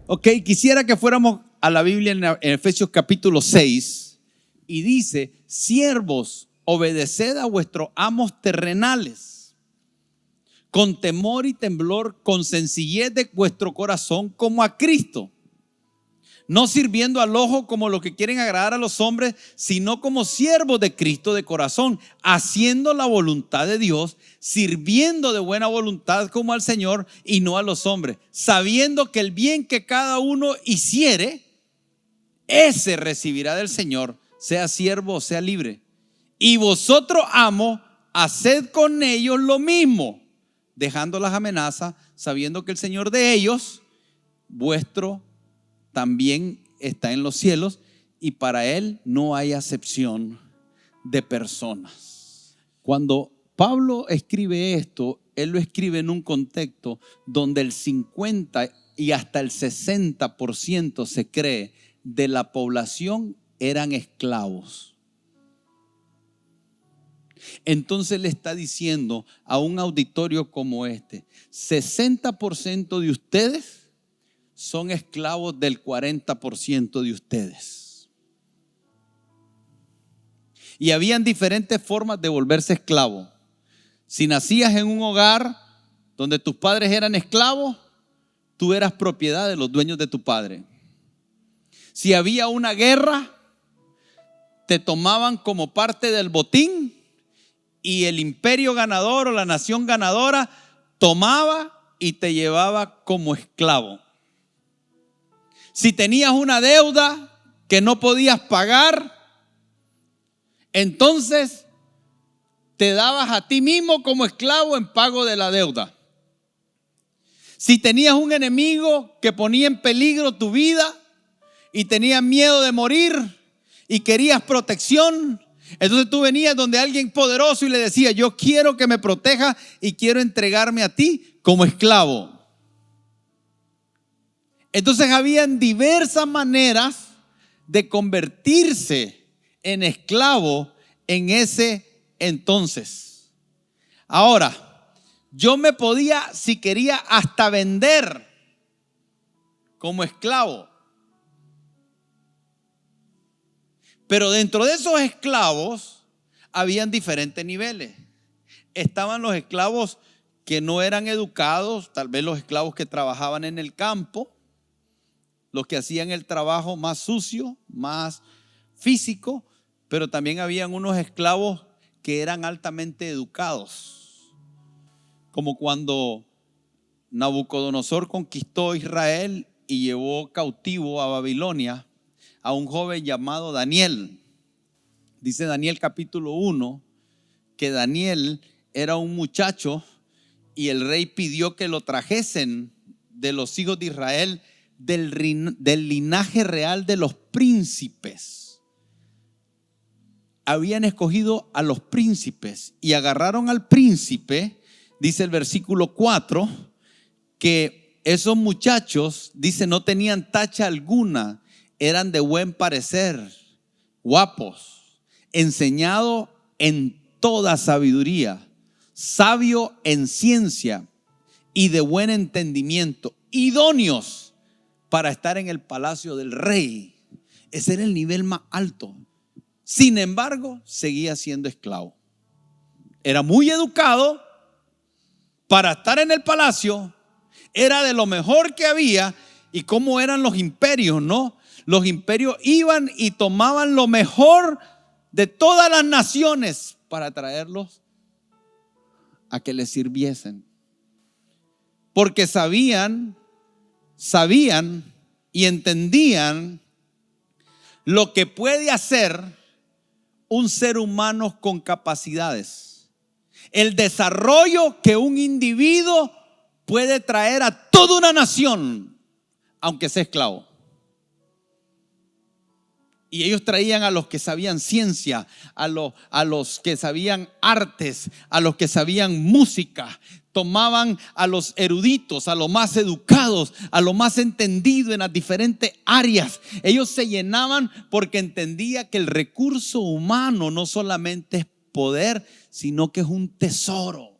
Ok, quisiera que fuéramos a la Biblia en Efesios capítulo 6 y dice: siervos, obedeced a vuestros amos terrenales con temor y temblor, con sencillez de vuestro corazón, como a Cristo, no sirviendo al ojo como los que quieren agradar a los hombres, sino como siervos de Cristo de corazón, haciendo la voluntad de Dios, sirviendo de buena voluntad como al Señor y no a los hombres, sabiendo que el bien que cada uno hiciere, ese recibirá del Señor, sea siervo o sea libre. Y vosotros, amos, haced con ellos lo mismo, dejando las amenazas, sabiendo que el Señor de ellos, vuestro, también está en los cielos, y para Él no hay acepción de personas. Cuando Pablo escribe esto, él lo escribe en un contexto donde el 50 y hasta el 60% se cree de la población eran esclavos. Entonces le está diciendo a un auditorio como este: 60% de ustedes son esclavos del 40% de ustedes. Y habían diferentes formas de volverse esclavo. Si nacías en un hogar donde tus padres eran esclavos, tú eras propiedad de los dueños de tu padre. Si había una guerra, te tomaban como parte del botín y el imperio ganador o la nación ganadora tomaba y te llevaba como esclavo. Si tenías una deuda que no podías pagar, entonces te dabas a ti mismo como esclavo en pago de la deuda. Si tenías un enemigo que ponía en peligro tu vida y tenías miedo de morir y querías protección, entonces tú venías donde alguien poderoso y le decías: yo quiero que me proteja y quiero entregarme a ti como esclavo. Entonces habían diversas maneras de convertirse en esclavo en ese entonces. Ahora, yo me podía, si quería, hasta vender como esclavo. Pero dentro de esos esclavos habían diferentes niveles. Estaban los esclavos que no eran educados, tal vez los esclavos que trabajaban en el campo, los que hacían el trabajo más sucio, más físico, pero también habían unos esclavos que eran altamente educados, como cuando Nabucodonosor conquistó Israel y llevó cautivo a Babilonia a un joven llamado Daniel. Dice Daniel capítulo 1 que Daniel era un muchacho y el rey pidió que lo trajesen de los hijos de Israel, del linaje real de los príncipes. Habían escogido a los príncipes y agarraron al príncipe. Dice el versículo 4 que esos muchachos, dice, no tenían tacha alguna, eran de buen parecer, guapos, enseñados en toda sabiduría, sabio en ciencia y de buen entendimiento, idóneos para estar en el palacio del rey. Ese era el nivel más alto. Sin embargo, seguía siendo esclavo. Era muy educado para estar en el palacio, era de lo mejor que había. Y cómo eran los imperios, ¿no? Los imperios iban y tomaban lo mejor de todas las naciones para traerlos a que les sirviesen. Porque sabían y entendían lo que puede hacer un ser humano con capacidades, el desarrollo que un individuo puede traer a toda una nación, aunque sea esclavo. Y ellos traían a los que sabían ciencia, a los que sabían artes, a los que sabían música. Tomaban a los eruditos, a los más educados, a los más entendidos en las diferentes áreas. Ellos se llenaban porque entendía que el recurso humano no solamente es poder, sino que es un tesoro.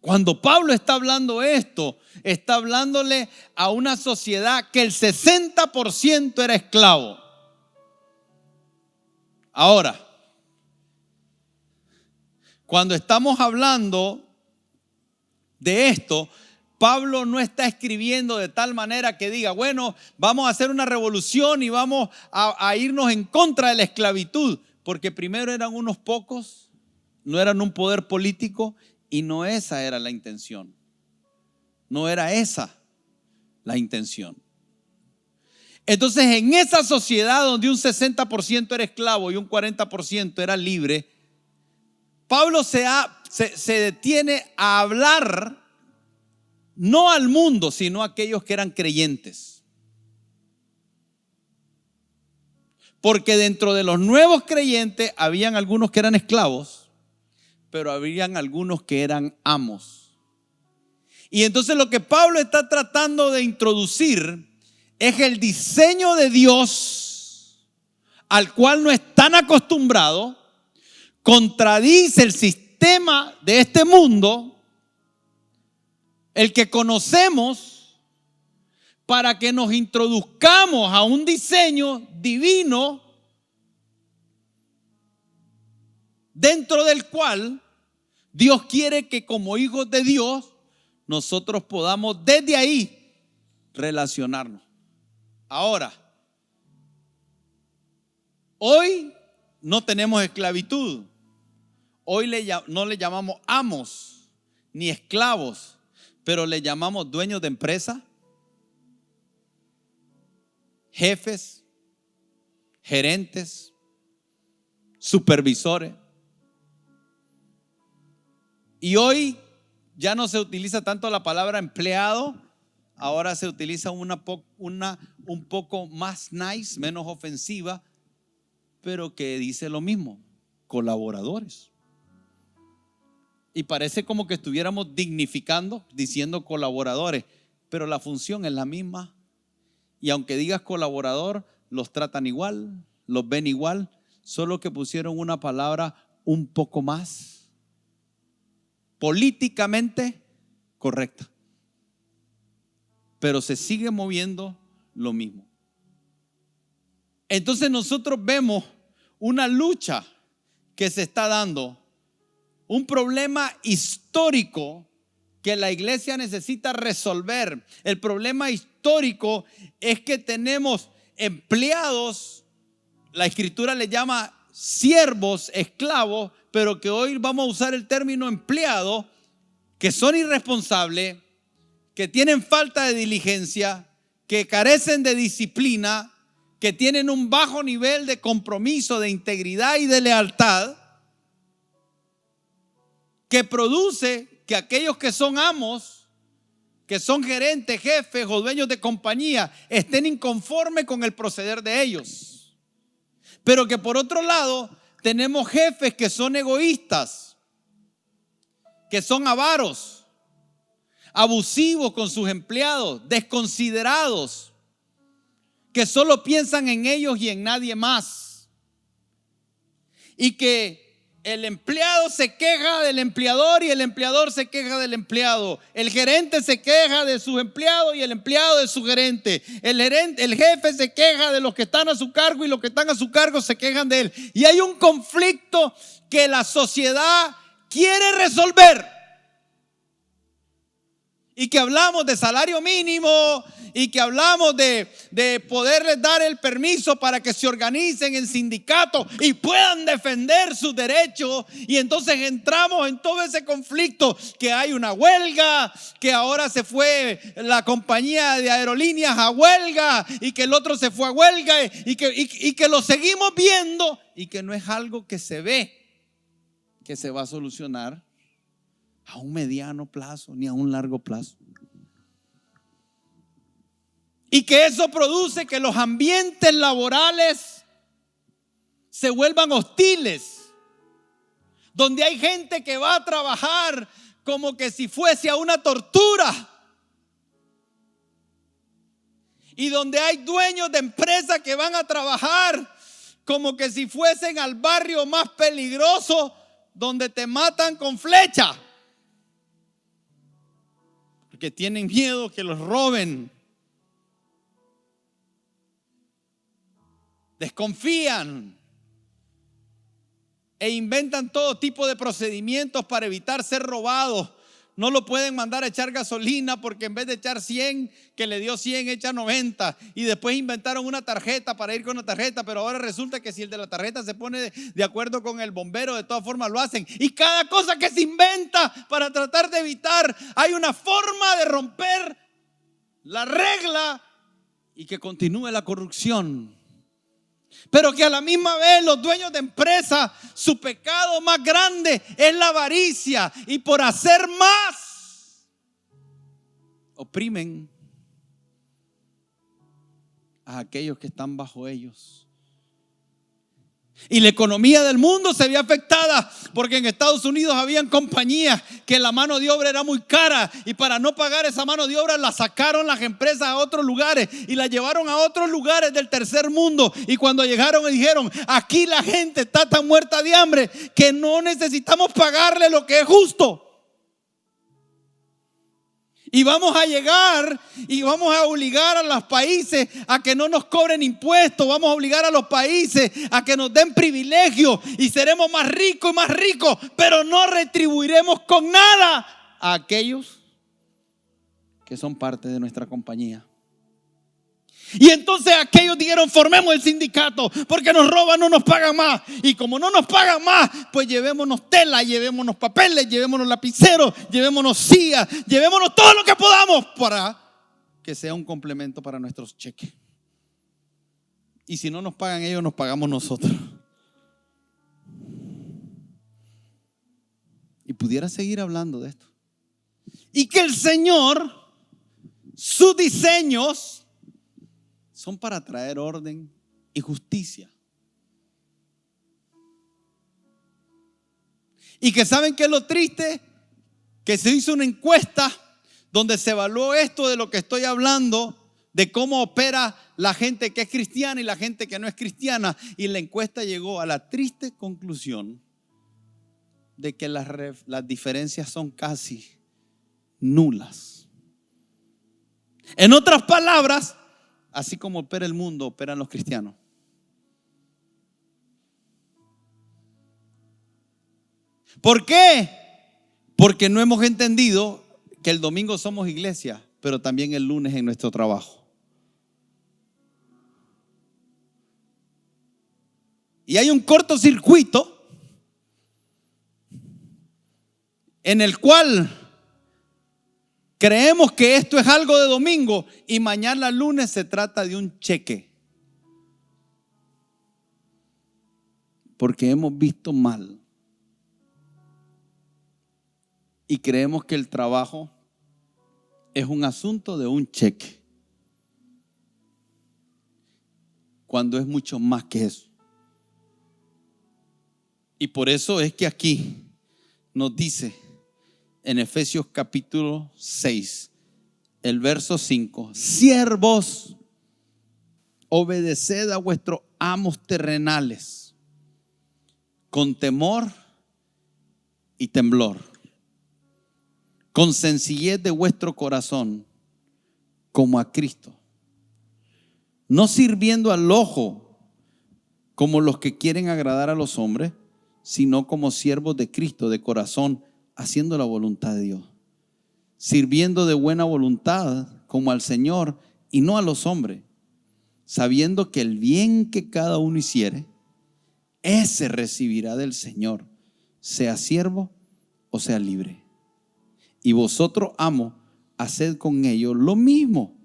Cuando Pablo está hablando esto, está hablándole a una sociedad que el 60% era esclavo. Ahora, cuando estamos hablando de esto, Pablo no está escribiendo de tal manera que diga, bueno, vamos a hacer una revolución y vamos a irnos en contra de la esclavitud, porque primero eran unos pocos, no eran un poder político y no esa era la intención. No era esa la intención. Entonces, en esa sociedad donde un 60% era esclavo y un 40% era libre, Pablo se detiene a hablar no al mundo, sino a aquellos que eran creyentes. Porque dentro de los nuevos creyentes habían algunos que eran esclavos, pero habían algunos que eran amos. Y entonces lo que Pablo está tratando de introducir es el diseño de Dios al cual no están acostumbrados, contradice el sistema de este mundo, el que conocemos, para que nos introduzcamos a un diseño divino dentro del cual Dios quiere que como hijos de Dios nosotros podamos desde ahí relacionarnos. Ahora, hoy no tenemos esclavitud. Hoy no le llamamos amos ni esclavos, pero le llamamos dueños de empresa, jefes, gerentes, supervisores. Y hoy ya no se utiliza tanto la palabra empleado, ahora se utiliza un poco más nice, menos ofensiva, pero que dice lo mismo, colaboradores. Y parece como que estuviéramos dignificando diciendo colaboradores, pero la función es la misma. Y aunque digas colaborador, los tratan igual, los ven igual, solo que pusieron una palabra un poco más políticamente correcta. Pero se sigue moviendo lo mismo. Entonces nosotros vemos una lucha que se está dando, un problema histórico que la iglesia necesita resolver. El problema histórico es que tenemos empleados, la escritura le llama siervos, esclavos, pero que hoy vamos a usar el término empleado, que son irresponsables, que tienen falta de diligencia, que carecen de disciplina, que tienen un bajo nivel de compromiso, de integridad y de lealtad, que produce que aquellos que son amos, que son gerentes, jefes o dueños de compañía, estén inconformes con el proceder de ellos. Pero que por otro lado tenemos jefes que son egoístas, que son avaros, abusivos con sus empleados, desconsiderados, que solo piensan en ellos y en nadie más. Y que el empleado se queja del empleador y el empleador se queja del empleado. El gerente se queja de su empleado y el empleado de su gerente. El jefe se queja de los que están a su cargo y los que están a su cargo se quejan de él. Y hay un conflicto que la sociedad quiere resolver. Y que hablamos de salario mínimo y que hablamos de poderles dar el permiso para que se organicen en sindicatos y puedan defender sus derechos. Y entonces entramos en todo ese conflicto, que hay una huelga, que ahora se fue la compañía de aerolíneas a huelga y que el otro se fue a huelga y que lo seguimos viendo y que no es algo que se ve que se va a solucionar a un mediano plazo ni a un largo plazo. Y que eso produce que los ambientes laborales se vuelvan hostiles, donde hay gente que va a trabajar como que si fuese a una tortura, y donde hay dueños de empresas que van a trabajar como que si fuesen al barrio más peligroso, donde te matan con flecha. porque tienen miedo que los roben. Desconfían e inventan todo tipo de procedimientos para evitar ser robados. No lo pueden mandar a echar gasolina porque en vez de echar 100, que le dio 100, echa 90. Y después inventaron una tarjeta para ir con una tarjeta, pero ahora resulta que si el de la tarjeta se pone de acuerdo con el bombero, de todas formas lo hacen. Y cada cosa que se inventa para tratar de evitar, hay una forma de romper la regla y que continúe la corrupción. Pero que a la misma vez los dueños de empresas, su pecado más grande es la avaricia, y por hacer más oprimen a aquellos que están bajo ellos. Y la economía del mundo se vio afectada porque en Estados Unidos habían compañías que la mano de obra era muy cara, y para no pagar esa mano de obra la sacaron las empresas a otros lugares y la llevaron a otros lugares del tercer mundo. Y cuando llegaron dijeron: aquí la gente está tan muerta de hambre que no necesitamos pagarle lo que es justo. Y vamos a llegar y vamos a obligar a los países a que no nos cobren impuestos. Vamos a obligar a los países a que nos den privilegios, y seremos más ricos y más ricos, pero no retribuiremos con nada a aquellos que son parte de nuestra compañía. Y entonces aquellos dijeron: formemos el sindicato, porque nos roban, no nos pagan más. Y como no nos pagan más, pues llevémonos tela, llevémonos papeles, llevémonos lapiceros, llevémonos sillas, llevémonos todo lo que podamos para que sea un complemento para nuestros cheques. Y si no nos pagan ellos, nos pagamos nosotros. Y pudiera seguir hablando de esto. Y que el Señor, sus diseños son para traer orden y justicia. Y que saben que es lo triste, que se hizo una encuesta donde se evaluó esto de lo que estoy hablando, de cómo opera la gente que es cristiana y la gente que no es cristiana. Y la encuesta llegó a la triste conclusión de que las diferencias son casi nulas. En otras palabras, así como opera el mundo, operan los cristianos. ¿Por qué? Porque no hemos entendido que el domingo somos iglesia, pero también el lunes en nuestro trabajo. Y hay un cortocircuito en el cual creemos que esto es algo de domingo y mañana lunes se trata de un cheque. Porque hemos visto mal y creemos que el trabajo es un asunto de un cheque, cuando es mucho más que eso. Y por eso es que aquí nos dice en Efesios capítulo 6, el verso 5: siervos, obedeced a vuestros amos terrenales con temor y temblor, con sencillez de vuestro corazón, como a Cristo, no sirviendo al ojo como los que quieren agradar a los hombres, sino como siervos de Cristo de corazón, haciendo la voluntad de Dios, sirviendo de buena voluntad como al Señor y no a los hombres, sabiendo que el bien que cada uno hiciere, ese recibirá del Señor, sea siervo o sea libre. Y vosotros, amos, haced con ellos lo mismo,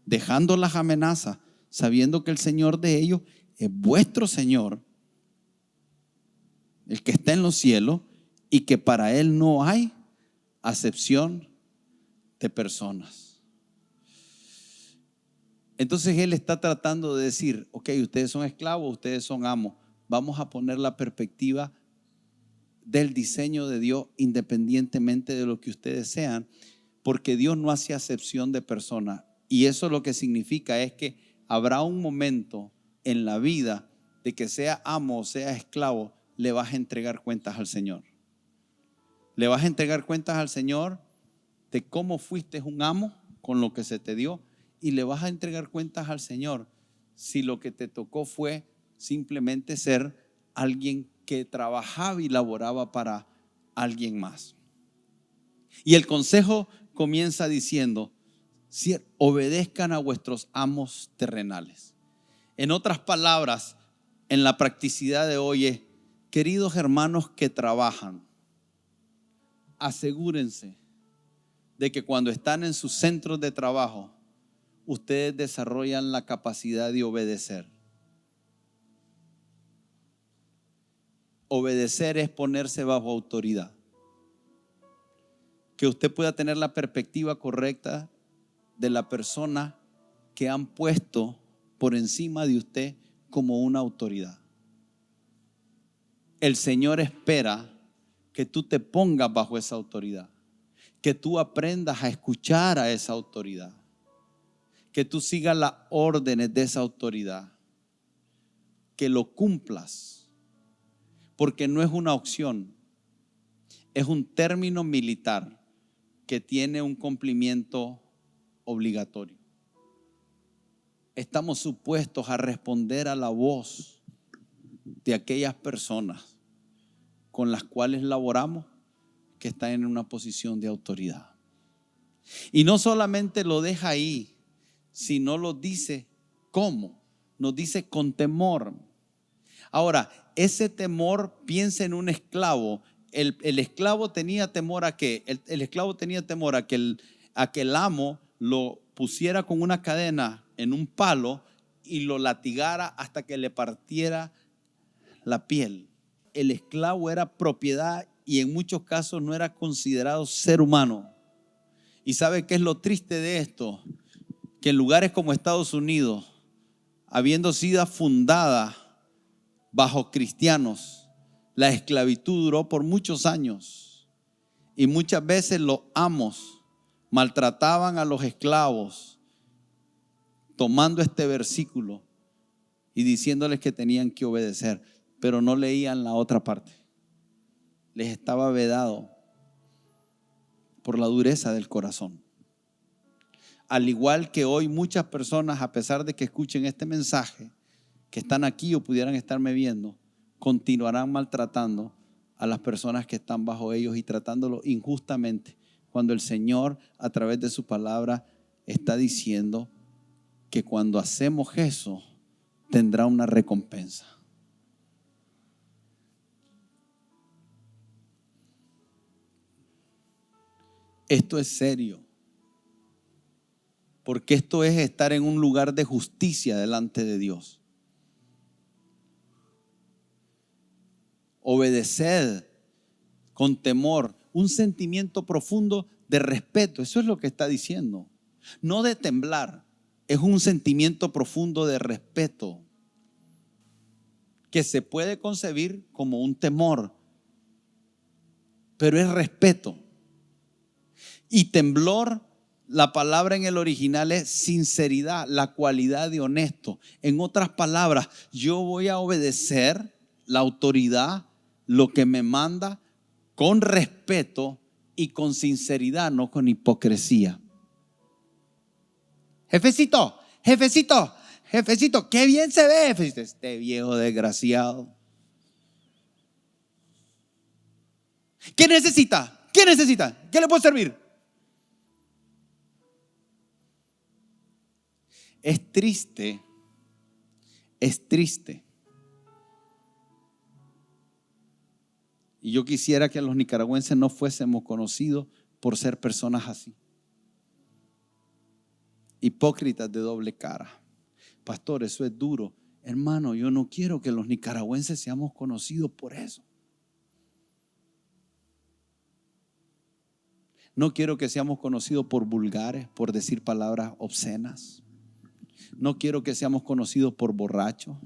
dejando las amenazas, sabiendo que el Señor de ellos es vuestro Señor, el que está en los cielos, y que para Él no hay acepción de personas. Entonces Él está tratando de decir: ok, ustedes son esclavos, ustedes son amos. Vamos a poner la perspectiva del diseño de Dios independientemente de lo que ustedes sean, porque Dios no hace acepción de personas. Y eso lo que significa es que habrá un momento en la vida de que sea amo o sea esclavo, le vas a entregar cuentas al Señor. Le vas a entregar cuentas al Señor de cómo fuiste un amo con lo que se te dio y le vas a entregar cuentas al Señor si lo que te tocó fue simplemente ser alguien que trabajaba y laboraba para alguien más. Y el consejo comienza diciendo: obedezcan a vuestros amos terrenales. En otras palabras, en la practicidad de hoy es: queridos hermanos que trabajan, asegúrense de que cuando están en sus centros de trabajo, ustedes desarrollan la capacidad de obedecer. Obedecer es ponerse bajo autoridad. Que usted pueda tener la perspectiva correcta de la persona que han puesto por encima de usted como una autoridad. El Señor espera que tú te pongas bajo esa autoridad, que tú aprendas a escuchar a esa autoridad, que tú sigas las órdenes de esa autoridad, que lo cumplas, porque no es una opción, es un término militar que tiene un cumplimiento obligatorio. Estamos supuestos a responder a la voz de aquellas personas con las cuales laboramos, que están en una posición de autoridad. Y no solamente lo deja ahí, sino lo dice ¿cómo? Nos dice con temor. Ahora, ese temor, piensa en un esclavo. El esclavo tenía temor a qué? El esclavo tenía temor a que el amo lo pusiera con una cadena en un palo y lo latigara hasta que le partiera la piel. El esclavo era propiedad y en muchos casos no era considerado ser humano. ¿Y sabe qué es lo triste de esto? Que en lugares como Estados Unidos, habiendo sido fundada bajo cristianos, la esclavitud duró por muchos años y muchas veces los amos maltrataban a los esclavos tomando este versículo y diciéndoles que tenían que obedecer, pero no leían la otra parte. Les estaba vedado por la dureza del corazón. Al igual que hoy muchas personas, a pesar de que escuchen este mensaje, que están aquí o pudieran estarme viendo, continuarán maltratando a las personas que están bajo ellos y tratándolo injustamente, cuando el Señor a través de su palabra está diciendo que cuando hacemos eso tendrá una recompensa. Esto es serio, porque esto es estar en un lugar de justicia delante de Dios. Obedeced con temor, un sentimiento profundo de respeto. Eso es lo que está diciendo. No de temblar, es un sentimiento profundo de respeto que se puede concebir como un temor, pero es respeto. Y temblor, la palabra en el original es sinceridad, la cualidad de honesto. En otras palabras, yo voy a obedecer la autoridad, lo que me manda, con respeto y con sinceridad, no con hipocresía. Jefecito, qué bien se ve, jefecito. Este viejo desgraciado. ¿Qué necesita? ¿Qué le puedo servir? Es triste. Y yo quisiera que los nicaragüenses no fuésemos conocidos por ser personas así. Hipócritas de doble cara. Pastor, eso es duro. Hermano, yo no quiero que los nicaragüenses seamos conocidos por eso. No quiero que seamos conocidos por vulgares, por decir palabras obscenas. No quiero que seamos conocidos por borrachos.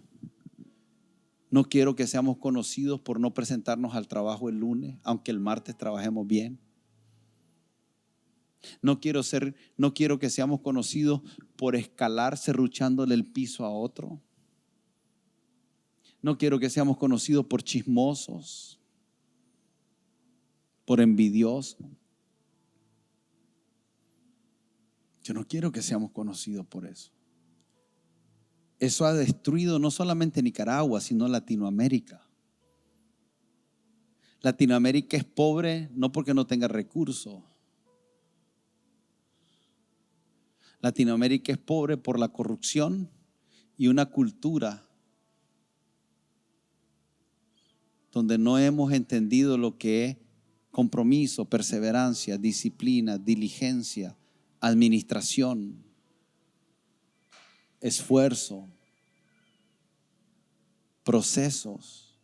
No quiero que seamos conocidos por no presentarnos al trabajo el lunes, aunque el martes trabajemos bien. No quiero que seamos conocidos por escalar serruchándole el piso a otro. No quiero que seamos conocidos por chismosos, por envidiosos. Yo no quiero que seamos conocidos por eso. Eso ha destruido no solamente Nicaragua, sino Latinoamérica. Latinoamérica es pobre no porque no tenga recursos. Latinoamérica es pobre por la corrupción y una cultura donde no hemos entendido lo que es compromiso, perseverancia, disciplina, diligencia, administración, esfuerzo, procesos.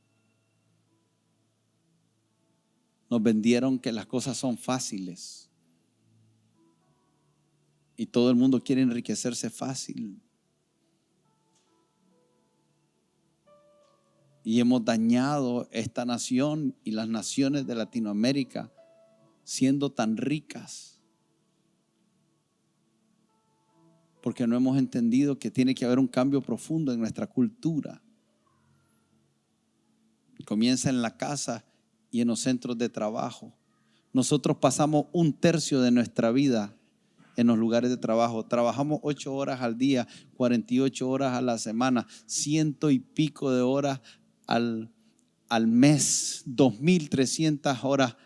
Nos vendieron que las cosas son fáciles y todo el mundo quiere enriquecerse fácil. Y hemos dañado esta nación y las naciones de Latinoamérica siendo tan ricas porque no hemos entendido que tiene que haber un cambio profundo en nuestra cultura. Comienza en la casa y en los centros de trabajo. Nosotros pasamos 1/3 de nuestra vida en los lugares de trabajo. Trabajamos 8 horas al día, 48 horas a la semana, 100 y pico de horas al mes, 2.300 horas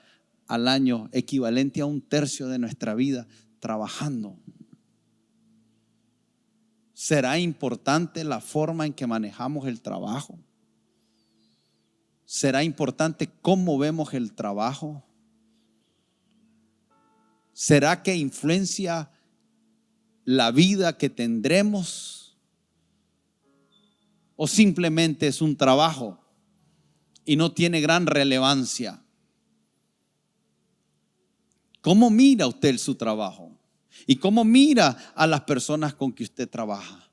al año, equivalente a 1/3 de nuestra vida trabajando. ¿Será importante la forma en que manejamos el trabajo? ¿Será importante cómo vemos el trabajo? ¿Será que influencia la vida que tendremos? ¿O simplemente es un trabajo y no tiene gran relevancia? ¿Cómo mira usted su trabajo? ¿Y cómo mira a las personas con que usted trabaja?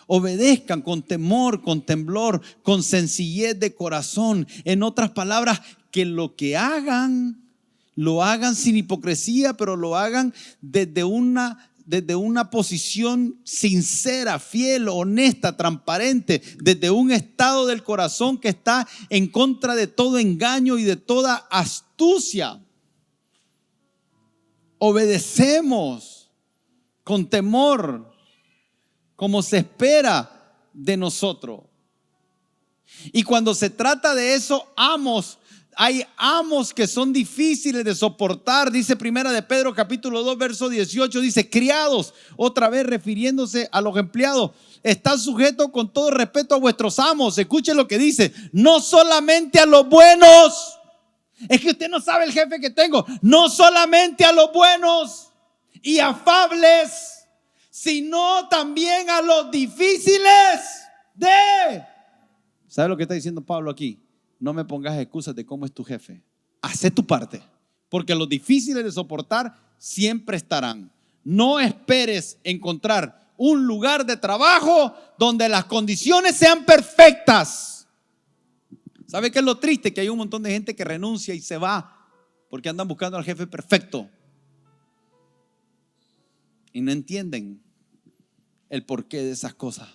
Obedezcan con temor, con temblor, con sencillez de corazón. En otras palabras, que lo que hagan, lo hagan sin hipocresía, pero lo hagan desde una posición sincera, fiel, honesta, transparente, desde un estado del corazón que está en contra de todo engaño y de toda astucia. Obedecemos con temor, como se espera de nosotros. Y cuando se trata de eso, hay amos que son difíciles de soportar. Dice Primera de Pedro capítulo 2 verso 18, dice: criados, otra vez refiriéndose a los empleados, están sujetos con todo respeto a vuestros amos. Escuchen lo que dice: no solamente a los buenos. Es que usted no sabe el jefe que tengo. No solamente a los buenos y afables, sino también a los difíciles de... ¿Sabe lo que está diciendo Pablo aquí? No me pongas excusas de cómo es tu jefe. Haz tu parte, porque los difíciles de soportar siempre estarán. No esperes encontrar un lugar de trabajo donde las condiciones sean perfectas. ¿Sabe qué es lo triste? Que hay un montón de gente que renuncia y se va porque andan buscando al jefe perfecto y no entienden el porqué de esas cosas.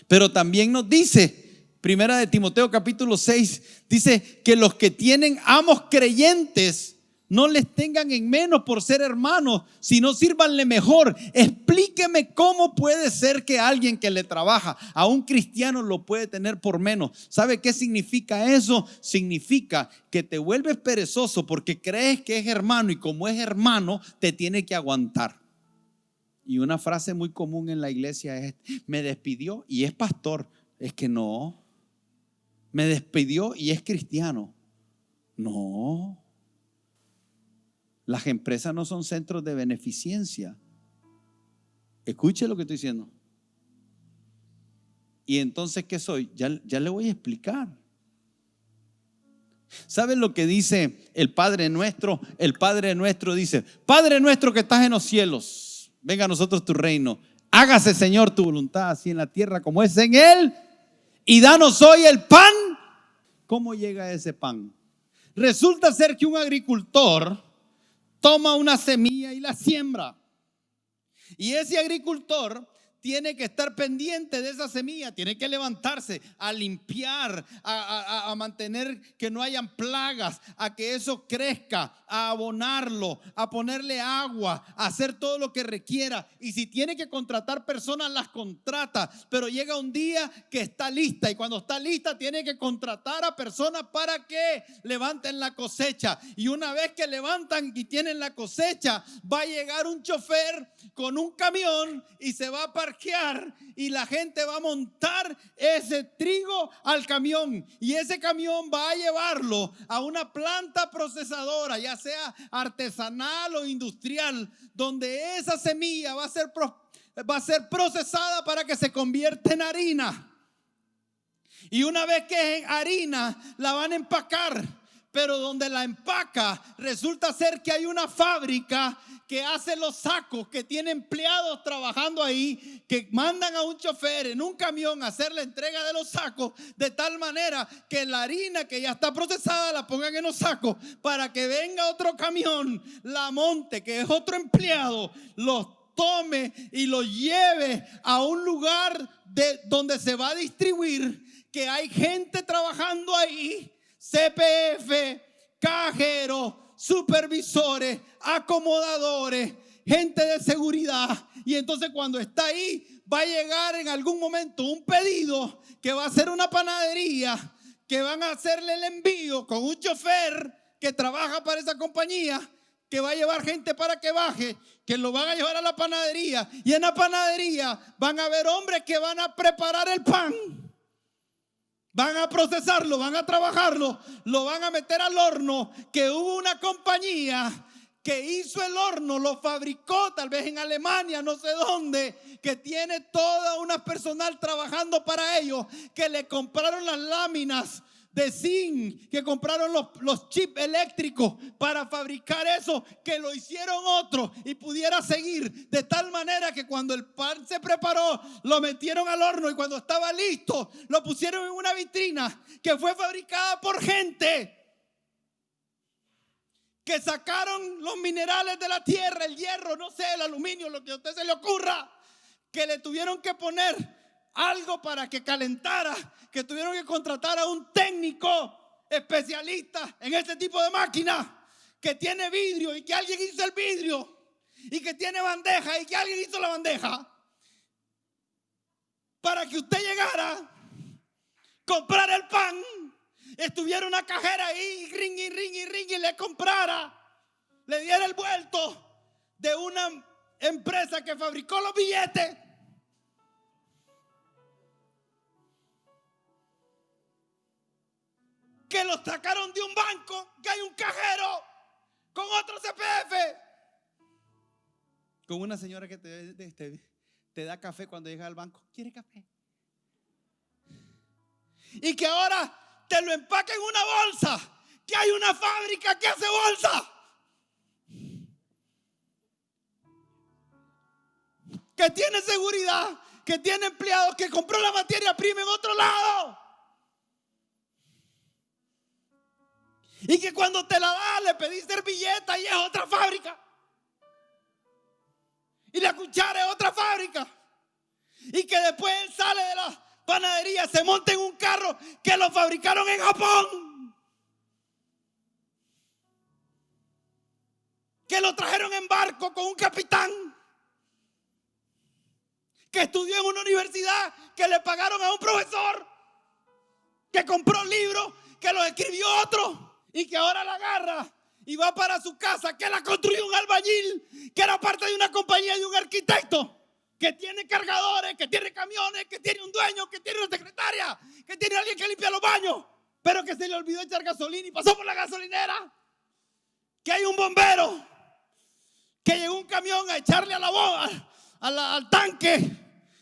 Pero también nos dice Primera de Timoteo capítulo 6, dice que los que tienen amos creyentes no les tengan en menos por ser hermanos, sino sírvanle mejor. Explíqueme cómo puede ser que alguien que le trabaja a un cristiano lo puede tener por menos. ¿Sabe qué significa eso? Significa que te vuelves perezoso porque crees que es hermano y como es hermano te tiene que aguantar. Y una frase muy común en la iglesia es: me despidió y es pastor. Es que no. Me despidió y es cristiano. No. Las empresas no son centros de beneficencia. Escuche lo que estoy diciendo. Y entonces, ¿qué soy? Ya le voy a explicar. ¿Saben lo que dice el Padre Nuestro? El Padre Nuestro dice: Padre nuestro que estás en los cielos, venga a nosotros tu reino. Hágase, Señor, tu voluntad, así en la tierra como es en él. Y danos hoy el pan. ¿Cómo llega ese pan? Resulta ser que un agricultor toma una semilla y la siembra. Y ese agricultor tiene que estar pendiente de esa semilla, tiene que levantarse a limpiar, a mantener que no hayan plagas, a que eso crezca, a abonarlo, a ponerle agua, a hacer todo lo que requiera. Y si tiene que contratar personas, las contrata, pero llega un día que está lista, y cuando está lista tiene que contratar a personas para que levanten la cosecha. Y una vez que levantan y tienen la cosecha, va a llegar un chofer con un camión y se va a parquear, y la gente va a montar ese trigo al camión, y ese camión va a llevarlo a una planta procesadora, ya sea artesanal o industrial, donde esa semilla va a ser procesada para que se convierta en harina. Y una vez que es harina, la van a empacar. Pero donde la empaca, resulta ser que hay una fábrica que hace los sacos, que tiene empleados trabajando ahí, que mandan a un chofer en un camión a hacer la entrega de los sacos, de tal manera que la harina que ya está procesada la pongan en los sacos, para que venga otro camión, la monte, que es otro empleado, los tome y los lleve a un lugar donde se va a distribuir, que hay gente trabajando ahí, CPF, cajeros, supervisores, acomodadores, gente de seguridad. Y entonces cuando está ahí, va a llegar en algún momento un pedido que va a ser una panadería, que van a hacerle el envío con un chofer que trabaja para esa compañía, que va a llevar gente para que baje, que lo van a llevar a la panadería. Y en la panadería van a haber hombres que van a preparar el pan. Van a procesarlo, van a trabajarlo, lo van a meter al horno, que hubo una compañía que hizo el horno, lo fabricó tal vez en Alemania, no sé dónde, que tiene toda una personal trabajando para ellos, que le compraron las láminas de zinc, que compraron los chips eléctricos para fabricar eso, que lo hicieron otros y pudiera seguir, de tal manera que cuando el pan se preparó, lo metieron al horno, y cuando estaba listo, lo pusieron en una vitrina que fue fabricada por gente que sacaron los minerales de la tierra, el hierro, no sé, el aluminio, lo que a usted se le ocurra, que le tuvieron que poner algo para que calentara, que tuvieron que contratar a un técnico especialista en este tipo de máquina, que tiene vidrio y que alguien hizo el vidrio, y que tiene bandeja y que alguien hizo la bandeja, para que usted llegara, comprar el pan, estuviera una cajera ahí, ring y le comprara, le diera el vuelto de una empresa que fabricó los billetes, que los sacaron de un banco, que hay un cajero con otro CPF, con una señora que te da café cuando llegas al banco. ¿Quiere café? Y que ahora te lo empaca en una bolsa, que hay una fábrica que hace bolsa, que tiene seguridad, que tiene empleados, que compró la materia prima en otro lado, y que cuando te la da le pedís servilleta y es otra fábrica, y la cuchara es otra fábrica, y que después él sale de la panadería, se monta en un carro que lo fabricaron en Japón, que lo trajeron en barco con un capitán, que estudió en una universidad, que le pagaron a un profesor, que compró libros, que los escribió otro, y que ahora la agarra y va para su casa, que la construyó un albañil, que era parte de una compañía de un arquitecto, que tiene cargadores, que tiene camiones, que tiene un dueño, que tiene una secretaria, que tiene alguien que limpia los baños, pero que se le olvidó echar gasolina y pasó por la gasolinera, que hay un bombero, que llegó un camión a echarle a la bomba, al tanque,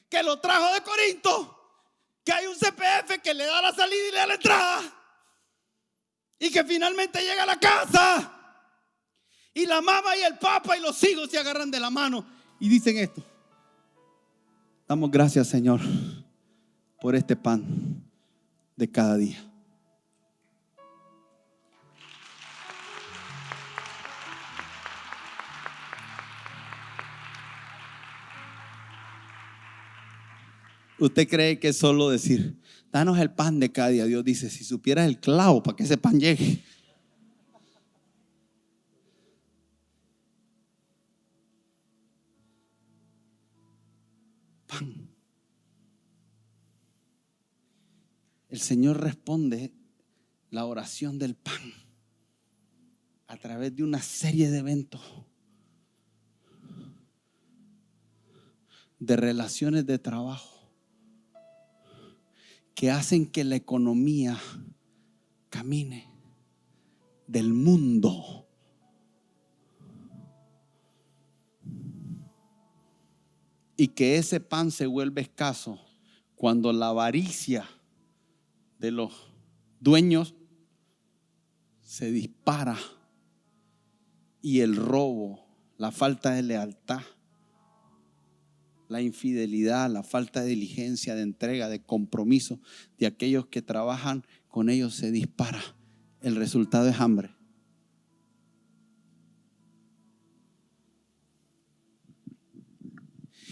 que lo trajo de Corinto, que hay un CPF que le da la salida y le da la entrada, y que finalmente llega a la casa y la mamá y el papá y los hijos se agarran de la mano y dicen esto: damos gracias, Señor, por este pan de cada día. ¿Usted cree que es solo decir, danos el pan de cada día? Dios dice, si supieras el clavo para que ese pan llegue. Pan. El Señor responde la oración del pan a través de una serie de eventos, de relaciones de trabajo, que hacen que la economía camine del mundo. Y que ese pan se vuelve escaso cuando la avaricia de los dueños se dispara y el robo, la falta de lealtad, la infidelidad, la falta de diligencia, de entrega, de compromiso de aquellos que trabajan con ellos se dispara. El resultado es hambre.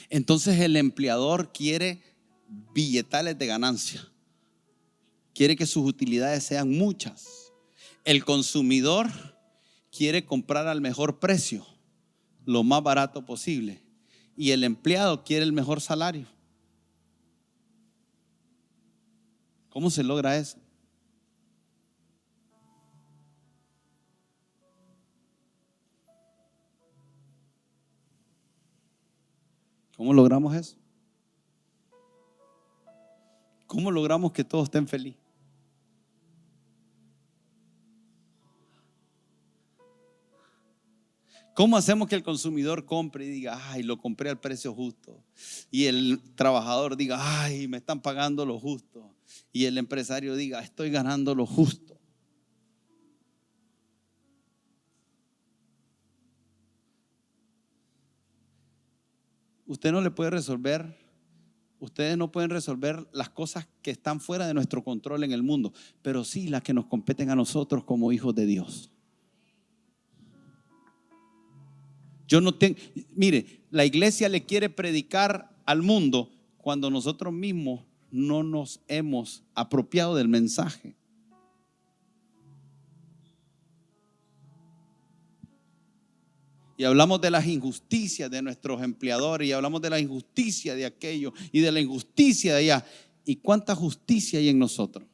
Entonces el empleador quiere billetales de ganancia, quiere que sus utilidades sean muchas. El consumidor quiere comprar al mejor precio, lo más barato posible. Y el empleado quiere el mejor salario. ¿Cómo se logra eso? ¿Cómo logramos eso? ¿Cómo logramos que todos estén felices? ¿Cómo hacemos que el consumidor compre y diga, ay, lo compré al precio justo? Y el trabajador diga, ay, me están pagando lo justo. Y el empresario diga, estoy ganando lo justo. Usted no le puede resolver, ustedes no pueden resolver las cosas que están fuera de nuestro control en el mundo, pero sí las que nos competen a nosotros como hijos de Dios. Yo no tengo, mire, la iglesia le quiere predicar al mundo cuando nosotros mismos no nos hemos apropiado del mensaje. Y hablamos de las injusticias de nuestros empleadores, y hablamos de la injusticia de aquello y de la injusticia de allá. ¿Y cuánta justicia hay en nosotros?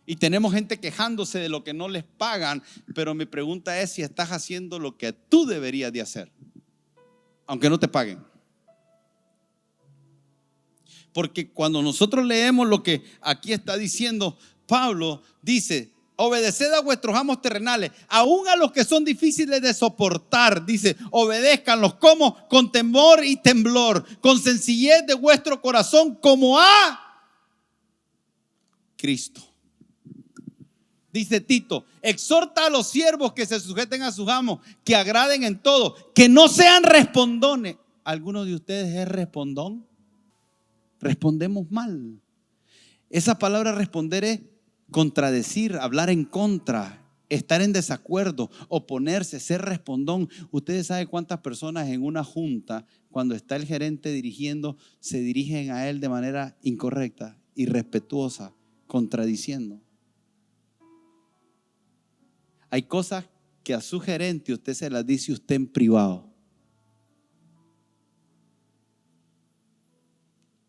Y tenemos gente quejándose de lo que no les pagan, pero mi pregunta es si estás haciendo lo que tú deberías de hacer, aunque no te paguen. Porque cuando nosotros leemos lo que aquí está diciendo Pablo, dice, obedeced a vuestros amos terrenales, aún a los que son difíciles de soportar. Dice, obedézcanlos. ¿Cómo? Con temor y temblor, con sencillez de vuestro corazón, como a Cristo. Dice Tito, exhorta a los siervos que se sujeten a sus amos, que agraden en todo, que no sean respondones. ¿Alguno de ustedes es respondón? Respondemos mal. Esa palabra responder es contradecir, hablar en contra, estar en desacuerdo, oponerse, ser respondón. Ustedes saben cuántas personas en una junta, cuando está el gerente dirigiendo, se dirigen a él de manera incorrecta, irrespetuosa, contradiciendo. Hay cosas que a su gerente usted se las dice usted en privado.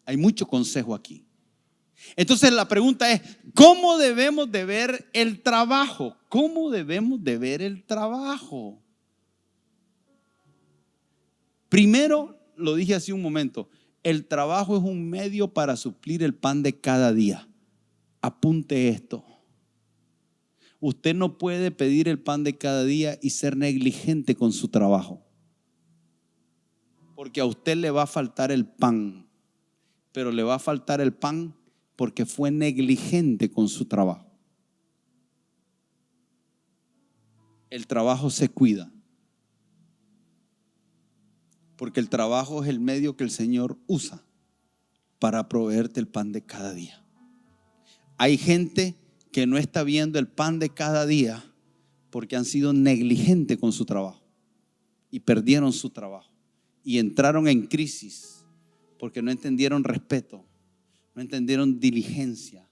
Hay mucho consejo aquí. Entonces la pregunta es, ¿cómo debemos de ver el trabajo? ¿Cómo debemos de ver el trabajo? Primero, lo dije hace un momento, el trabajo es un medio para suplir el pan de cada día. Apunte esto. Usted no puede pedir el pan de cada día y ser negligente con su trabajo, porque a usted le va a faltar el pan, pero le va a faltar el pan porque fue negligente con su trabajo. El trabajo se cuida, porque el trabajo es el medio que el Señor usa para proveerte el pan de cada día. Hay gente que no está viendo el pan de cada día porque han sido negligentes con su trabajo. y perdieron su trabajo y entraron en crisis porque no entendieron respeto, no entendieron diligencia,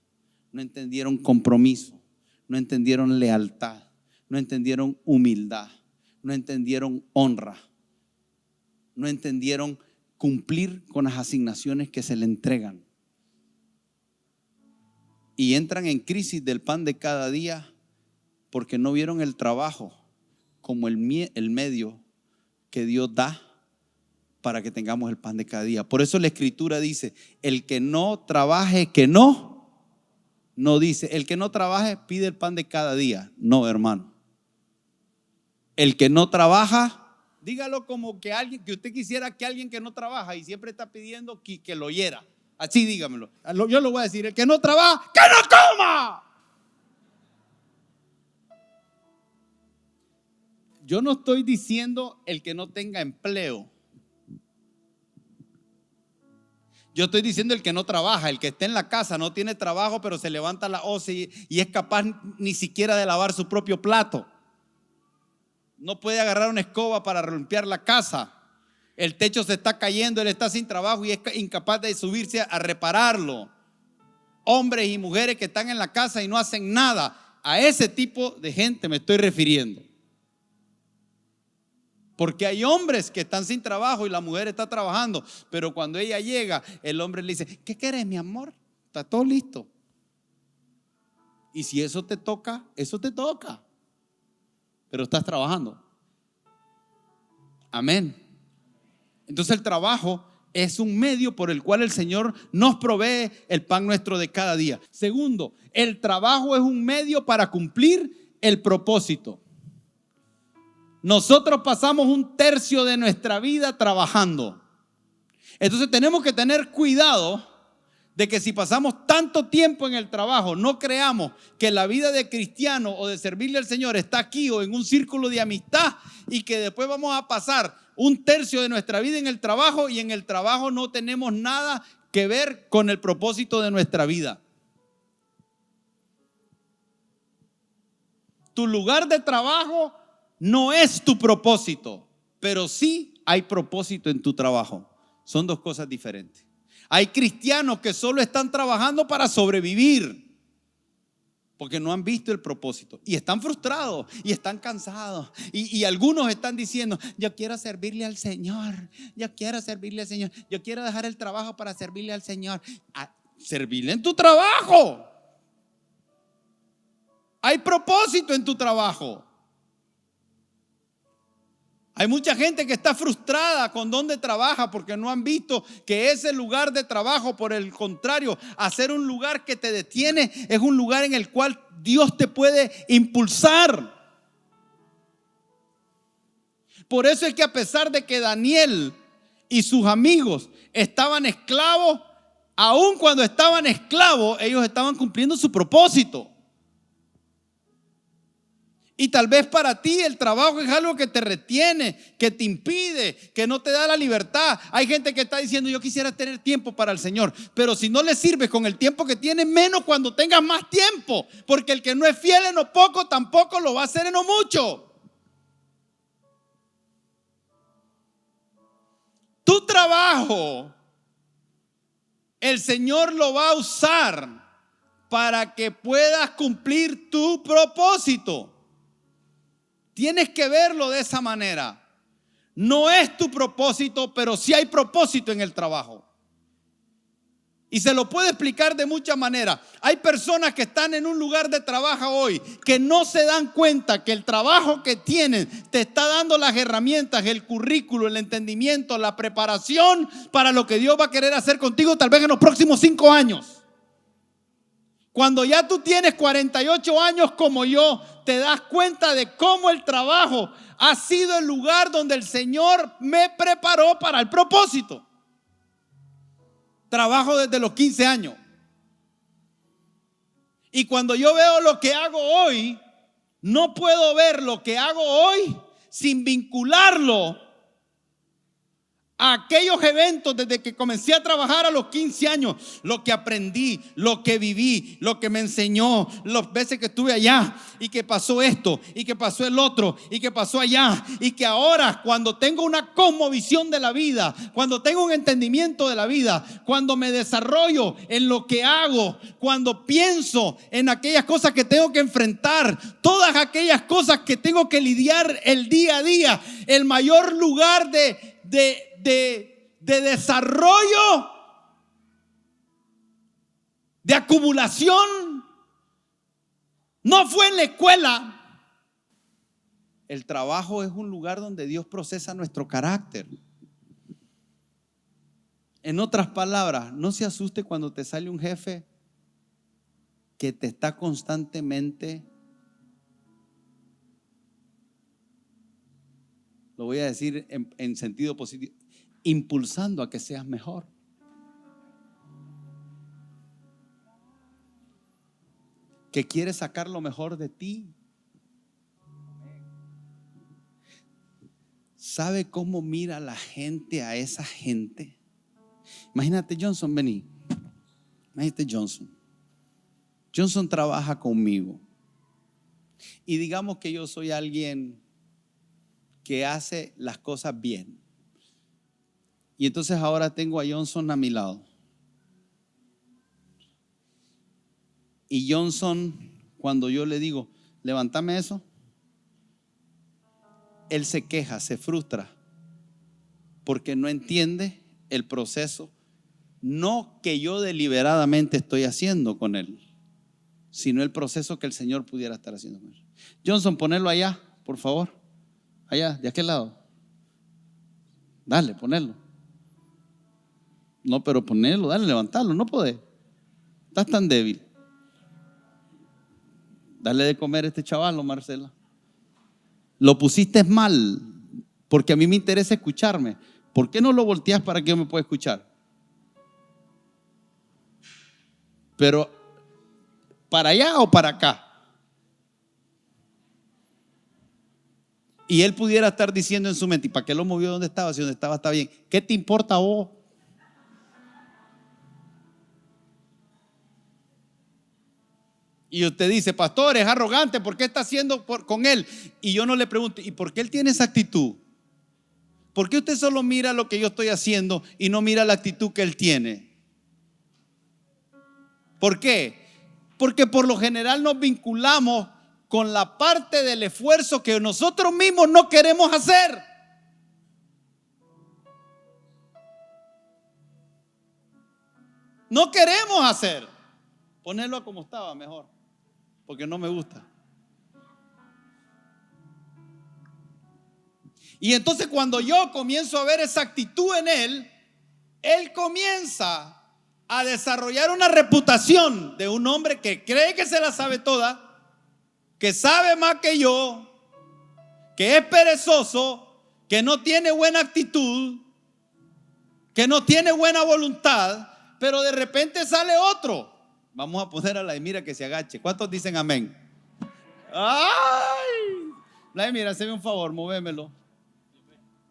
no entendieron compromiso, no entendieron lealtad, no entendieron humildad, no entendieron honra, no entendieron cumplir con las asignaciones que se le entregan. Y entran en crisis del pan de cada día porque no vieron el trabajo como el medio que Dios da para que tengamos el pan de cada día. Por eso la Escritura dice: el que no trabaje, que no dice, el que no trabaje pide el pan de cada día. No, hermano. El que no trabaja, dígalo como que alguien, que usted quisiera que alguien que no trabaja y siempre está pidiendo que lo oyera. Así dígamelo. Yo lo voy a decir: el que no trabaja, ¡que no coma! Yo no estoy diciendo el que no tenga empleo. Yo estoy diciendo el que no trabaja, el que está en la casa, no tiene trabajo, pero se levanta a las 11 y es capaz ni siquiera de lavar su propio plato. No puede agarrar una escoba para limpiar la casa. El techo se está cayendo, él está sin trabajo y es incapaz de subirse a repararlo. Hombres y mujeres que están en la casa y no hacen nada. A ese tipo de gente me estoy refiriendo. Porque hay hombres que están sin trabajo y la mujer está trabajando, pero cuando ella llega, el hombre le dice: ¿qué quieres, mi amor? Está todo listo. Y si eso te toca, pero estás trabajando. Amén. Entonces el trabajo es un medio por el cual el Señor nos provee el pan nuestro de cada día. Segundo, el trabajo es un medio para cumplir el propósito. Nosotros pasamos 1/3 de nuestra vida trabajando. Entonces tenemos que tener cuidado de que si pasamos tanto tiempo en el trabajo, no creamos que la vida de cristiano o de servirle al Señor está aquí o en un círculo de amistad y que después vamos a pasar 1/3 de nuestra vida en el trabajo y en el trabajo no tenemos nada que ver con el propósito de nuestra vida. Tu lugar de trabajo no es tu propósito, pero sí hay propósito en tu trabajo. Son dos cosas diferentes. Hay cristianos que solo están trabajando para sobrevivir, porque no han visto el propósito y están frustrados y están cansados. Y algunos están diciendo: yo quiero servirle al Señor, yo quiero servirle al Señor, yo quiero dejar el trabajo para servirle al Señor. Servirle en tu trabajo. Hay propósito en tu trabajo. Hay mucha gente que está frustrada con donde trabaja porque no han visto que ese lugar de trabajo, por el contrario, a ser un lugar que te detiene, es un lugar en el cual Dios te puede impulsar. Por eso es que a pesar de que Daniel y sus amigos estaban esclavos, aun cuando estaban esclavos, ellos estaban cumpliendo su propósito. Y tal vez para ti el trabajo es algo que te retiene, que te impide, que no te da la libertad. Hay gente que está diciendo: yo quisiera tener tiempo para el Señor, pero si no le sirves con el tiempo que tienes, menos cuando tengas más tiempo, porque el que no es fiel en lo poco tampoco lo va a hacer en lo mucho. Tu trabajo, el Señor lo va a usar para que puedas cumplir tu propósito. Tienes que verlo de esa manera. No es tu propósito, pero sí hay propósito en el trabajo. Y se lo puede explicar de muchas maneras. Hay personas que están en un lugar de trabajo hoy que no se dan cuenta que el trabajo que tienen te está dando las herramientas, el currículo, el entendimiento, la preparación para lo que Dios va a querer hacer contigo tal vez en los próximos 5 años. Cuando ya tú tienes 48 años como yo, te das cuenta de cómo el trabajo ha sido el lugar donde el Señor me preparó para el propósito. Trabajo desde los 15 años. Y cuando yo veo lo que hago hoy, no puedo ver lo que hago hoy sin vincularlo a aquellos eventos desde que comencé a trabajar a los 15 años, lo que aprendí, lo que viví, lo que me enseñó, las veces que estuve allá y que pasó esto y que pasó el otro y que pasó allá, y que ahora cuando tengo una cosmovisión de la vida, cuando tengo un entendimiento de la vida, cuando me desarrollo en lo que hago, cuando pienso en aquellas cosas que tengo que enfrentar, todas aquellas cosas que tengo que lidiar el día a día, el mayor lugar de desarrollo, de acumulación, no fue en la escuela. El trabajo es un lugar donde Dios procesa nuestro carácter. En otras palabras, no se asuste cuando te sale un jefe que te está constantemente, lo voy a decir en sentido positivo, impulsando a que seas mejor. Que quiere sacar lo mejor de ti. ¿Sabe cómo mira la gente a esa gente? Imagínate Johnson, vení. Imagínate Johnson. Johnson trabaja conmigo. Y digamos que yo soy alguien que hace las cosas bien. Y entonces ahora tengo a Johnson a mi lado. Y Johnson, cuando yo le digo, levántame eso, él se queja, se frustra, porque no entiende el proceso, no que yo deliberadamente estoy haciendo con él, sino el proceso que el Señor pudiera estar haciendo con él. Johnson, ponelo allá, por favor. Allá, de aquel lado. Dale, ponelo. No, pero ponelo, dale, levantarlo, no podés. Estás tan débil. Dale de comer a este chaval, Marcela. Lo pusiste mal, porque a mí me interesa escucharme. ¿Por qué no lo volteas para que yo me pueda escuchar? Pero, ¿para allá o para acá? Y él pudiera estar diciendo en su mente, ¿y para qué lo movió donde estaba? Si donde estaba está bien. ¿Qué te importa a vos? Y usted dice, pastor, es arrogante, ¿por qué está haciendo con él? Y yo no le pregunto, ¿y por qué él tiene esa actitud? ¿Por qué usted solo mira lo que yo estoy haciendo y no mira la actitud que él tiene? ¿Por qué? Porque por lo general nos vinculamos con la parte del esfuerzo que nosotros mismos no queremos hacer. No queremos hacer. Ponerlo a como estaba mejor, porque no me gusta. Y entonces cuando yo comienzo a ver esa actitud en él comienza a desarrollar una reputación de un hombre que cree que se la sabe toda, que sabe más que yo, que es perezoso, que no tiene buena actitud, que no tiene buena voluntad, pero de repente sale otro. Vamos a poner a la Emira que se agache. ¿Cuántos dicen amén? ¡Ay! La Emira, hazme un favor, movémelo.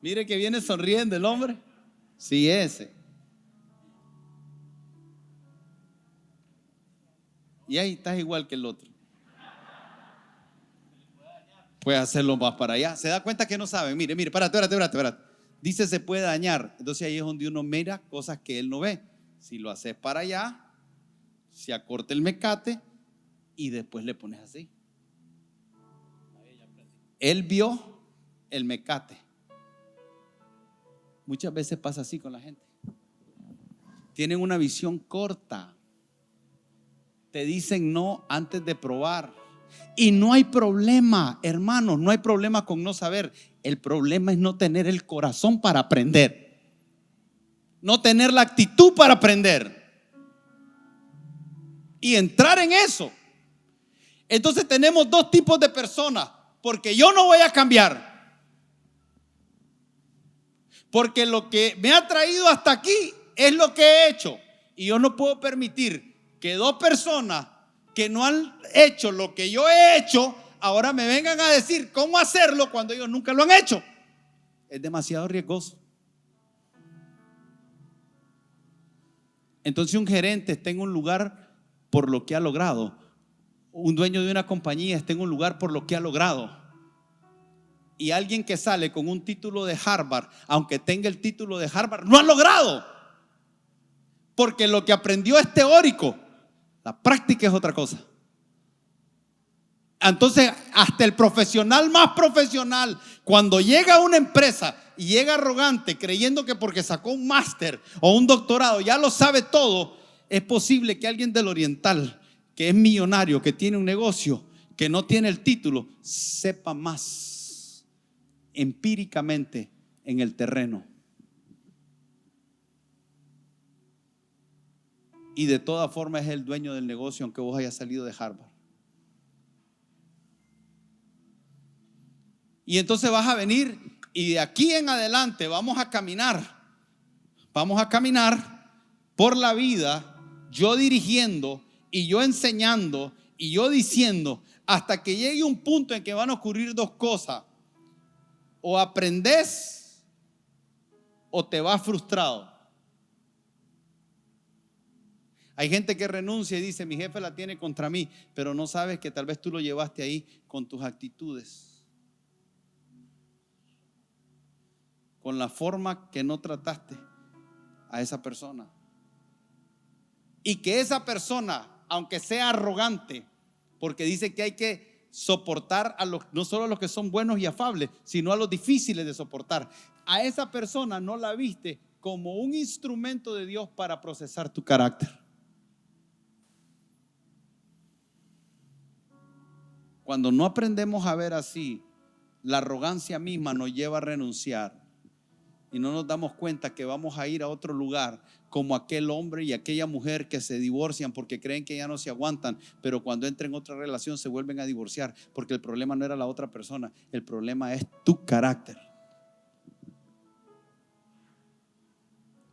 Mire que viene sonriendo el hombre. Sí, ese. Y ahí estás igual que el otro. Puede hacerlo más para allá. Se da cuenta que no sabe. Mire, espérate. Dice se puede dañar. Entonces ahí es donde uno mira cosas que él no ve. Si lo haces para allá, se acorta el mecate y después le pones así. Él vio el mecate. Muchas veces pasa así con la gente. Tienen una visión corta. Te dicen no antes de probar. Y no hay problema, hermanos, no hay problema con no saber. El problema es no tener el corazón para aprender. No tener la actitud para aprender. Y entrar en eso. Entonces tenemos dos tipos de personas. Porque yo no voy a cambiar. Porque lo que me ha traído hasta aquí es lo que he hecho. Y yo no puedo permitir que dos personas que no han hecho lo que yo he hecho, ahora me vengan a decir cómo hacerlo cuando ellos nunca lo han hecho. Es demasiado riesgoso. Entonces un gerente está en un lugar por lo que ha logrado. Un dueño de una compañía está en un lugar por lo que ha logrado. Y alguien que sale con un título de Harvard, aunque tenga el título de Harvard, no ha logrado. Porque lo que aprendió es teórico, la práctica es otra cosa. Entonces, hasta el profesional más profesional, cuando llega a una empresa y llega arrogante, creyendo que porque sacó un máster o un doctorado ya lo sabe todo, es posible que alguien del oriental, que es millonario, que tiene un negocio, que no tiene el título, sepa más empíricamente en el terreno. Y de todas formas es el dueño del negocio, aunque vos hayas salido de Harvard. Y entonces vas a venir y de aquí en adelante vamos a caminar por la vida, yo dirigiendo y yo enseñando y yo diciendo, hasta que llegue un punto en que van a ocurrir dos cosas: o aprendes o te vas frustrado. Hay gente que renuncia y dice: mi jefe la tiene contra mí, pero no sabes que tal vez tú lo llevaste ahí con tus actitudes, con la forma que no trataste a esa persona. Y que esa persona, aunque sea arrogante, porque dice que hay que soportar a los, no solo a los que son buenos y afables, sino a los difíciles de soportar, a esa persona no la viste como un instrumento de Dios para procesar tu carácter. Cuando no aprendemos a ver así, la arrogancia misma nos lleva a renunciar. Y no nos damos cuenta que vamos a ir a otro lugar, como aquel hombre y aquella mujer que se divorcian porque creen que ya no se aguantan, pero cuando entran en otra relación se vuelven a divorciar, porque el problema no era la otra persona, el problema es tu carácter.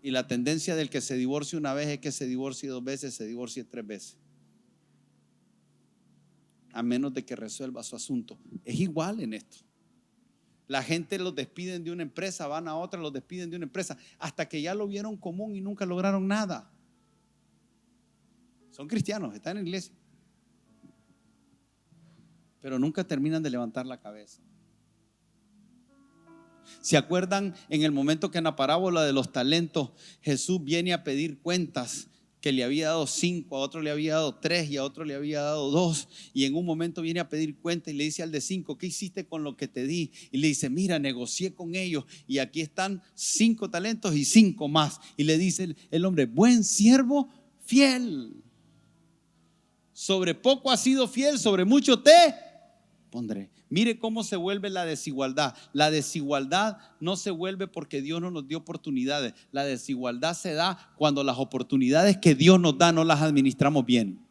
Y la tendencia del que se divorcie una vez es que se divorcie dos veces, se divorcie tres veces, a menos de que resuelva su asunto. Es igual en esto. La gente los despiden de una empresa, van a otra, los despiden de una empresa, hasta que ya lo vieron común y nunca lograron nada. Son cristianos, están en la iglesia, pero nunca terminan de levantar la cabeza. ¿Se acuerdan en el momento que en la parábola de los talentos Jesús viene a pedir cuentas? Que le había dado 5, a otro le había dado 3 y a otro le había dado 2, y en un momento viene a pedir cuenta y le dice al de 5: ¿qué hiciste con lo que te di? Y le dice: mira, negocié con ellos y aquí están 5 talentos y 5 más. Y le dice el hombre: buen siervo fiel, sobre poco has sido fiel, sobre mucho te pondré. Mire cómo se vuelve la desigualdad. La desigualdad no se vuelve porque Dios no nos dio oportunidades. La desigualdad se da cuando las oportunidades que Dios nos da no las administramos bien.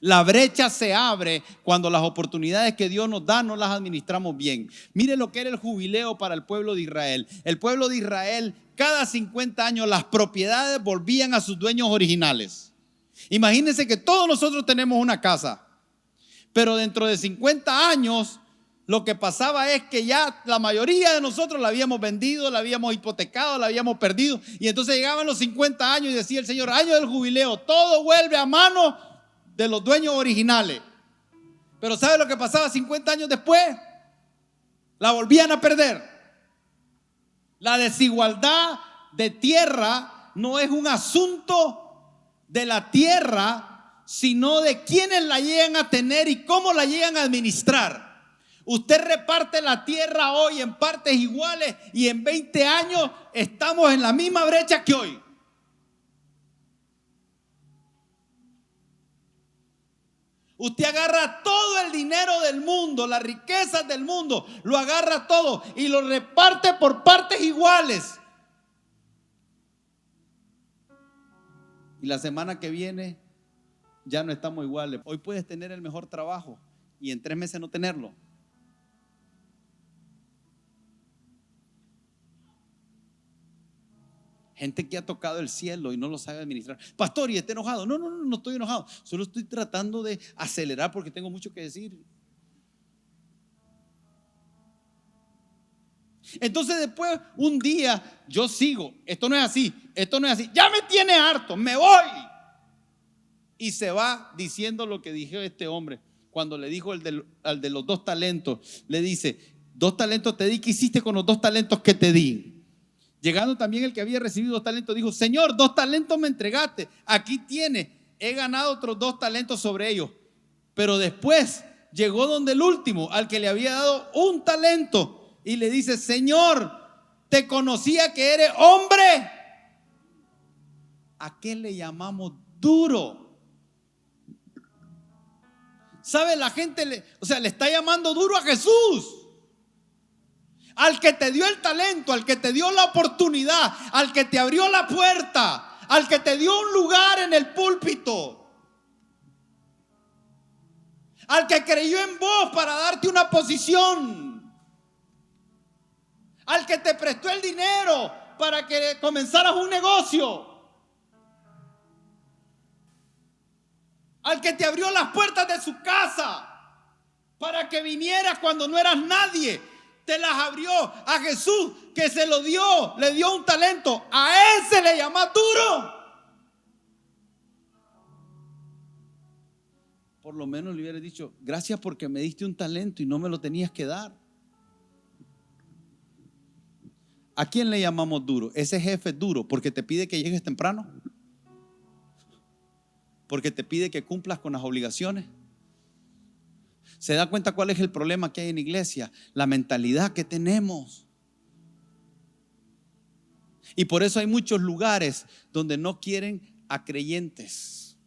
La brecha se abre cuando las oportunidades que Dios nos da no las administramos bien. Mire lo que era el jubileo para el pueblo de Israel. El pueblo de Israel, cada 50 años las propiedades volvían a sus dueños originales. Imagínense que todos nosotros tenemos una casa, pero dentro de 50 años lo que pasaba es que ya la mayoría de nosotros la habíamos vendido, la habíamos hipotecado, la habíamos perdido. Y entonces llegaban los 50 años y decía el Señor: año del jubileo, todo vuelve a mano de los dueños originales. Pero ¿sabe lo que pasaba 50 años después? La volvían a perder. La desigualdad de tierra no es un asunto de la tierra, sino de quienes la llegan a tener y cómo la llegan a administrar. Usted reparte la tierra hoy en partes iguales y en 20 años estamos en la misma brecha que hoy. Usted agarra todo el dinero del mundo, las riquezas del mundo, lo agarra todo y lo reparte por partes iguales. Y la semana que viene ya no estamos iguales. Hoy puedes tener el mejor trabajo y en 3 meses no tenerlo. Gente que ha tocado el cielo y no lo sabe administrar. Pastor, ¿y está enojado? No estoy enojado. Solo estoy tratando de acelerar porque tengo mucho que decir. Entonces después, un día, yo sigo, esto no es así, ya me tiene harto, me voy. Y se va diciendo lo que dijo este hombre. Cuando le dijo al de los 2 talentos, le dice: 2 talentos te di, ¿qué hiciste con los 2 talentos que te di? Llegando también el que había recibido 2 talentos, dijo: Señor, 2 talentos me entregaste, aquí tienes, he ganado otros 2 talentos sobre ellos. Pero después llegó donde el último, al que le había dado 1 talento, y le dice: Señor, te conocía que eres hombre. ¿A qué le llamamos duro? ¿Sabe? La gente le está llamando duro a Jesús. Al que te dio el talento, al que te dio la oportunidad, al que te abrió la puerta, al que te dio un lugar en el púlpito, al que creyó en vos para darte una posición, al que te prestó el dinero para que comenzaras un negocio, al que te abrió las puertas de su casa para que vinieras cuando no eras nadie. Te las abrió. A Jesús, que se lo dio, le dio un talento, a ese le llama duro. Por lo menos le hubiera dicho: gracias porque me diste un talento y no me lo tenías que dar. ¿A quién le llamamos duro? Ese jefe es duro porque te pide que llegues temprano, porque te pide que cumplas con las obligaciones. ¿Se da cuenta cuál es el problema que hay en la iglesia? La mentalidad que tenemos. Y por eso hay muchos lugares donde no quieren a creyentes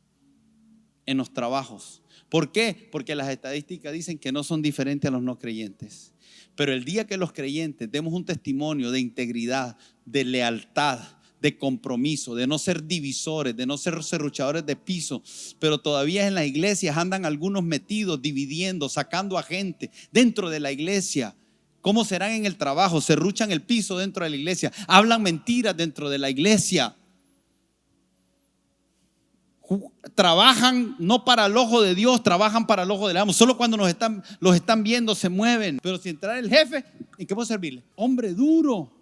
en los trabajos. ¿Por qué? Porque las estadísticas dicen que no son diferentes a los no creyentes. Pero el día que los creyentes demos un testimonio de integridad, de lealtad, de compromiso, de no ser divisores, de no ser serruchadores de piso, pero todavía en las iglesias andan algunos metidos, dividiendo, sacando a gente dentro de la iglesia. ¿Cómo serán en el trabajo? Serruchan el piso dentro de la iglesia, hablan mentiras dentro de la iglesia, trabajan no para el ojo de Dios, trabajan para el ojo del amo. Solo cuando los están viendo se mueven. Pero si entra el jefe, ¿en qué puedo servirle? Hombre duro.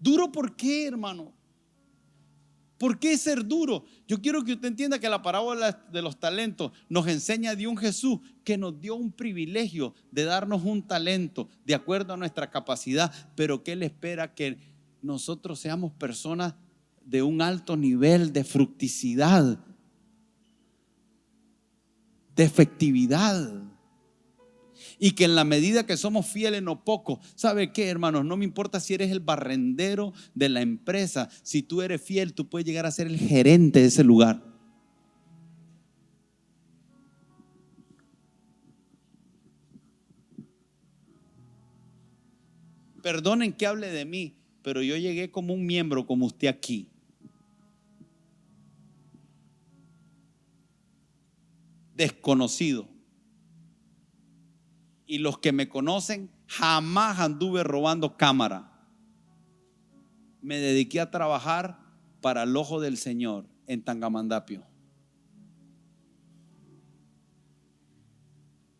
¿Duro por qué, hermano? ¿Por qué ser duro? Yo quiero que usted entienda que la parábola de los talentos nos enseña de un Jesús que nos dio un privilegio de darnos un talento de acuerdo a nuestra capacidad, pero que Él espera que nosotros seamos personas de un alto nivel de fructicidad, de efectividad. Y que en la medida que somos fieles en lo poco, ¿sabe qué, hermanos? No me importa si eres el barrendero de la empresa. Si tú eres fiel, tú puedes llegar a ser el gerente de ese lugar. Perdonen que hable de mí, pero yo llegué como un miembro como usted aquí. Desconocido. Y los que me conocen, jamás anduve robando cámara. Me dediqué a trabajar para el ojo del Señor en Tangamandapio.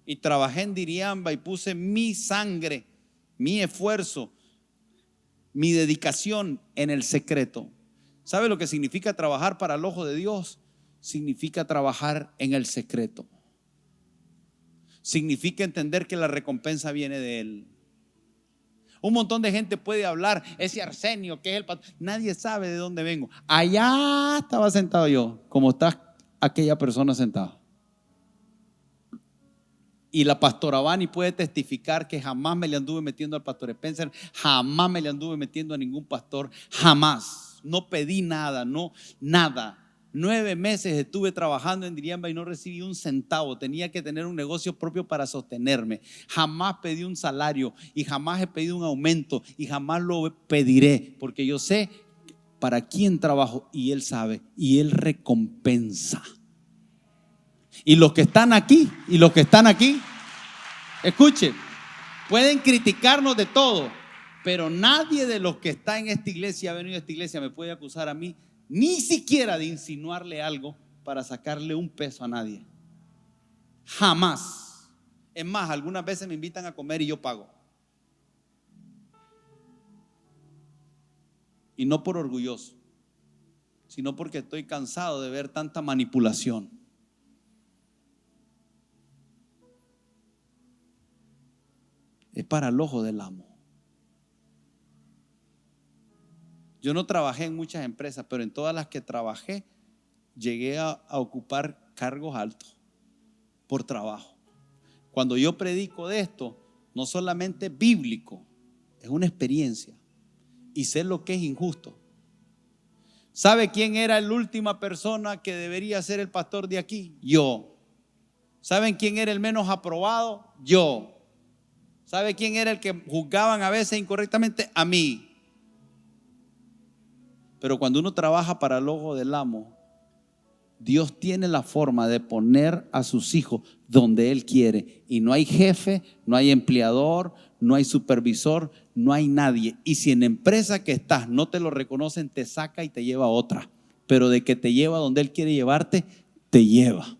Y trabajé en Diriamba y puse mi sangre, mi esfuerzo, mi dedicación en el secreto. ¿Sabe lo que significa trabajar para el ojo de Dios? Significa trabajar en el secreto. Significa entender que la recompensa viene de Él. Un montón de gente puede hablar, ese Arsenio que es el pastor, nadie sabe de dónde vengo. Allá estaba sentado yo, como está aquella persona sentada. Y la pastora Vani puede testificar que jamás me le anduve metiendo al pastor Spencer, jamás me le anduve metiendo a ningún pastor, jamás. No pedí nada, no, nada. 9 meses estuve trabajando en Diriamba y no recibí un centavo. Tenía que tener un negocio propio para sostenerme. Jamás pedí un salario y jamás he pedido un aumento y jamás lo pediré, porque yo sé para quién trabajo y Él sabe y Él recompensa. Y los que están aquí, escuchen, pueden criticarnos de todo, pero nadie de los que está en esta iglesia, ha venido a esta iglesia, me puede acusar a mí ni siquiera de insinuarle algo para sacarle un peso a nadie. Jamás. Es más, algunas veces me invitan a comer y yo pago. Y no por orgulloso, sino porque estoy cansado de ver tanta manipulación. Es para el ojo del amo. Yo no trabajé en muchas empresas, pero en todas las que trabajé llegué a ocupar cargos altos por trabajo. Cuando yo predico de esto, no solamente bíblico, es una experiencia y sé lo que es injusto. ¿Sabe quién era la última persona que debería ser el pastor de aquí? Yo. ¿Saben quién era el menos aprobado? Yo. ¿Sabe quién era el que juzgaban a veces incorrectamente? A mí. Pero cuando uno trabaja para el ojo del amo, Dios tiene la forma de poner a sus hijos donde Él quiere. Y no hay jefe, no hay empleador, no hay supervisor, no hay nadie. Y si en la empresa que estás no te lo reconocen, te saca y te lleva a otra. Pero de que te lleva donde Él quiere llevarte, te lleva.